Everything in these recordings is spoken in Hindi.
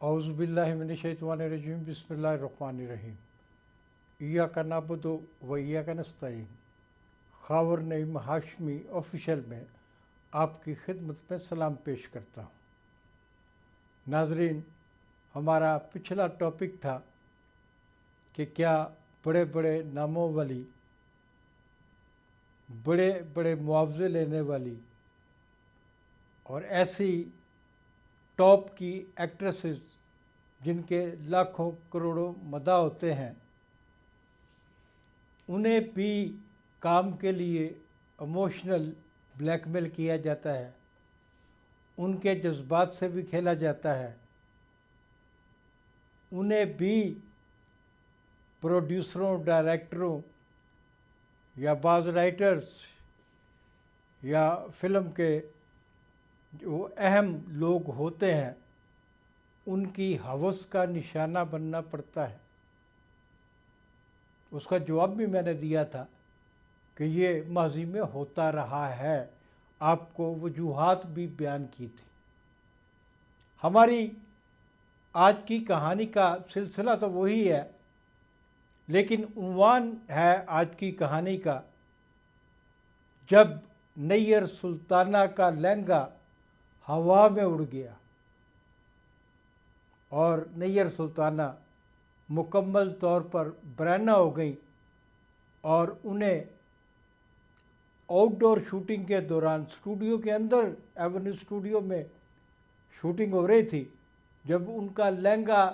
औज़ुबिल्लाहिमिनश्शैतानिर्रजीम बिस्मिल्लाहिर्रहमानिर्रहीम। इय्याका नअबुदु व इय्याका नस्तईन। खावर नईम हाशमी ऑफिशियल में आपकी खिदमत में सलाम पेश करता हूँ। नाजरीन, हमारा पिछला टॉपिक था कि क्या बड़े बड़े नामों वाली, बड़े बड़े मुआवजे लेने वाली और ऐसी टॉप की एक्ट्रेसेस जिनके लाखों करोड़ों मदा होते हैं, उन्हें भी काम के लिए इमोशनल ब्लैकमेल किया जाता है, उनके जज्बात से भी खेला जाता है, उन्हें भी प्रोड्यूसरों, डायरेक्टरों या बाज़ राइटर्स या फिल्म के जो अहम लोग होते हैं उनकी हवस का निशाना बनना पड़ता है। उसका जवाब भी मैंने दिया था कि ये माजी में होता रहा है, आपको वजूहात भी बयान की थी। हमारी आज की कहानी का सिलसिला तो वही है, लेकिन उन्वान है आज की कहानी का, जब नैयर सुल्ताना का लहंगा हवा में उड़ गया और नैयर सुल्ताना मुकम्मल तौर पर बराना हो गई और उन्हें आउटडोर शूटिंग के दौरान स्टूडियो के अंदर, एवेन्यू स्टूडियो में शूटिंग हो रही थी, जब उनका लहंगा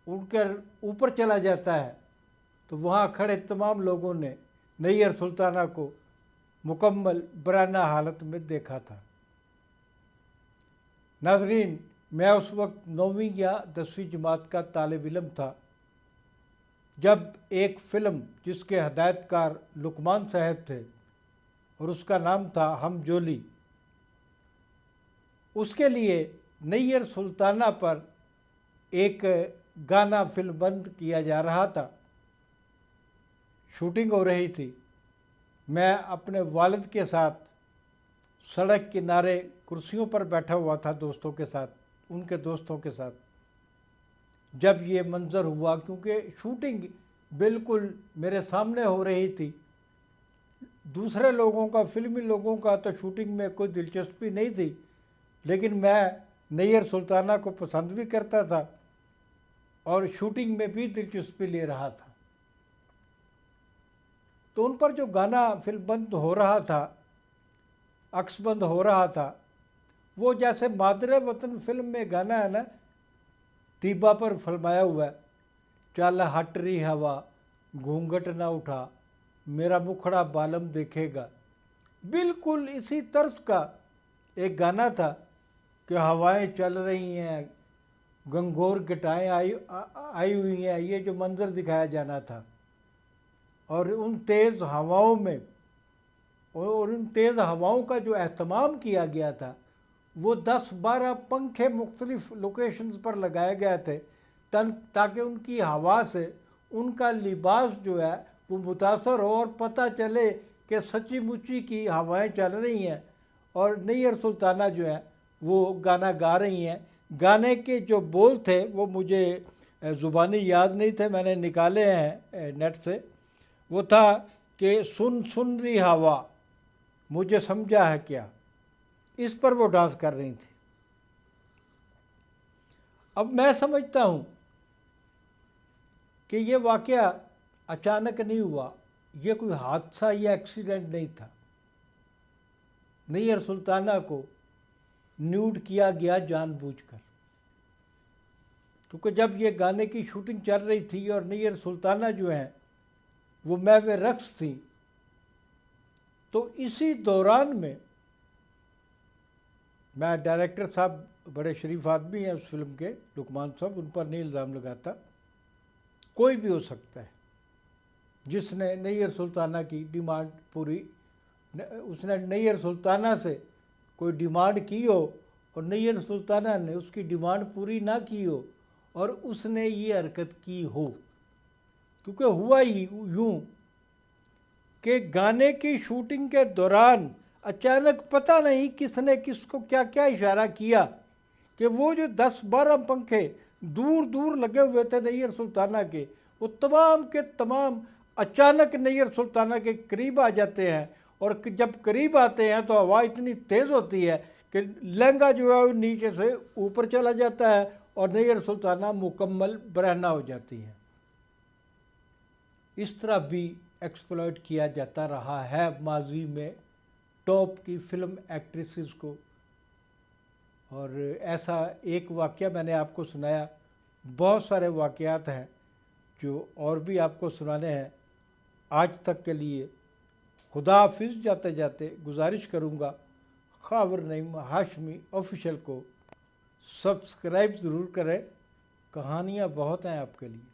उड़कर ऊपर चला जाता है तो वहाँ खड़े तमाम लोगों ने नैयर सुल्ताना को मुकम्मल बराना हालत में देखा था। नाजरीन, मैं उस वक्त 9वीं या 10वीं जमात का तालिब इल्म था जब एक फ़िल्म जिसके हदायतकार लुकमान साहब थे और उसका नाम था हम जोली, उसके लिए नैयर सुल्ताना पर एक गाना फिल्मबंद किया जा रहा था। शूटिंग हो रही थी। मैं अपने वालिद के साथ सड़क किनारे कुर्सियों पर बैठा हुआ था दोस्तों के साथ, उनके दोस्तों के साथ। जब ये मंज़र हुआ, क्योंकि शूटिंग बिल्कुल मेरे सामने हो रही थी, दूसरे लोगों का, फिल्मी लोगों का तो शूटिंग में कोई दिलचस्पी नहीं थी, लेकिन मैं नैयर सुल्ताना को पसंद भी करता था और शूटिंग में भी दिलचस्पी ले रहा था। तो उन पर जो गाना फिल्मबंद हो रहा था, अक्सबंद हो रहा था, वो जैसे मादरे वतन फिल्म में गाना है ना, तीबा पर फरमाया हुआ है, चल हट रही हवा घूंघट ना उठा, मेरा मुखड़ा बालम देखेगा। बिल्कुल इसी तर्ज का एक गाना था कि हवाएं चल रही हैं, गंगोर घटाएँ आई हुई हैं, ये जो मंज़र दिखाया जाना था। और उन तेज़ हवाओं में, और उन तेज़ हवाओं का जो एहतमाम किया गया था, वो 10-12 पंखे मुख्तलिफ़ लोकेशंस पर लगाए गए थे ताकि उनकी हवा से उनका लिबास जो है वो मुतासर हो और पता चले कि सच्ची मुच्ची की हवाएं चल रही हैं और नैयर सुल्ताना जो है वो गाना गा रही हैं। गाने के जो बोल थे वो मुझे ज़ुबानी याद नहीं थे, मैंने निकाले हैं नेट से। वो था कि सुन सुन रही हवा मुझे समझा है क्या, इस पर वो डांस कर रही थी। अब मैं समझता हूँ कि ये वाक़या अचानक नहीं हुआ, ये कोई हादसा या एक्सीडेंट नहीं था। नैयर सुल्ताना को न्यूड किया गया जानबूझकर, क्योंकि जब ये गाने की शूटिंग चल रही थी और नैयर सुल्ताना जो हैं वो महवे रक्स थी, तो इसी दौरान में मैं, डायरेक्टर साहब बड़े शरीफ आदमी हैं उस फिल्म के, लुकमान साहब, उन पर नहीं इल्ज़ाम लगाता, कोई भी हो सकता है जिसने नैयर सुल्ताना की डिमांड पूरी, उसने नैयर सुल्ताना से कोई डिमांड की हो और नैयर सुल्ताना ने उसकी डिमांड पूरी ना की हो और उसने ये हरकत की हो। क्योंकि हुआ ही यूँ कि गाने की शूटिंग के दौरान अचानक पता नहीं किसने किसको क्या क्या इशारा किया कि वो जो 10-12 पंखे दूर दूर लगे हुए थे नैयर सुल्ताना के, वो तमाम के तमाम अचानक नैयर सुल्ताना के करीब आ जाते हैं। और जब करीब आते हैं तो हवा इतनी तेज़ होती है कि लहंगा जो है वो नीचे से ऊपर चला जाता है और नैयर सुल्ताना मुकम्मल बरहना हो जाती है। इस तरह भी एक्सप्लॉइट किया जाता रहा है माजी में टॉप की फिल्म एक्ट्रेसेस को। और ऐसा एक वाक़या मैंने आपको सुनाया, बहुत सारे वाक़यात हैं जो और भी आपको सुनाने हैं। आज तक के लिए खुदा हाफिज़। जाते जाते गुजारिश करूँगा खावर नईम हाशमी ऑफिशियल को सब्सक्राइब ज़रूर करें, कहानियाँ बहुत हैं आपके लिए।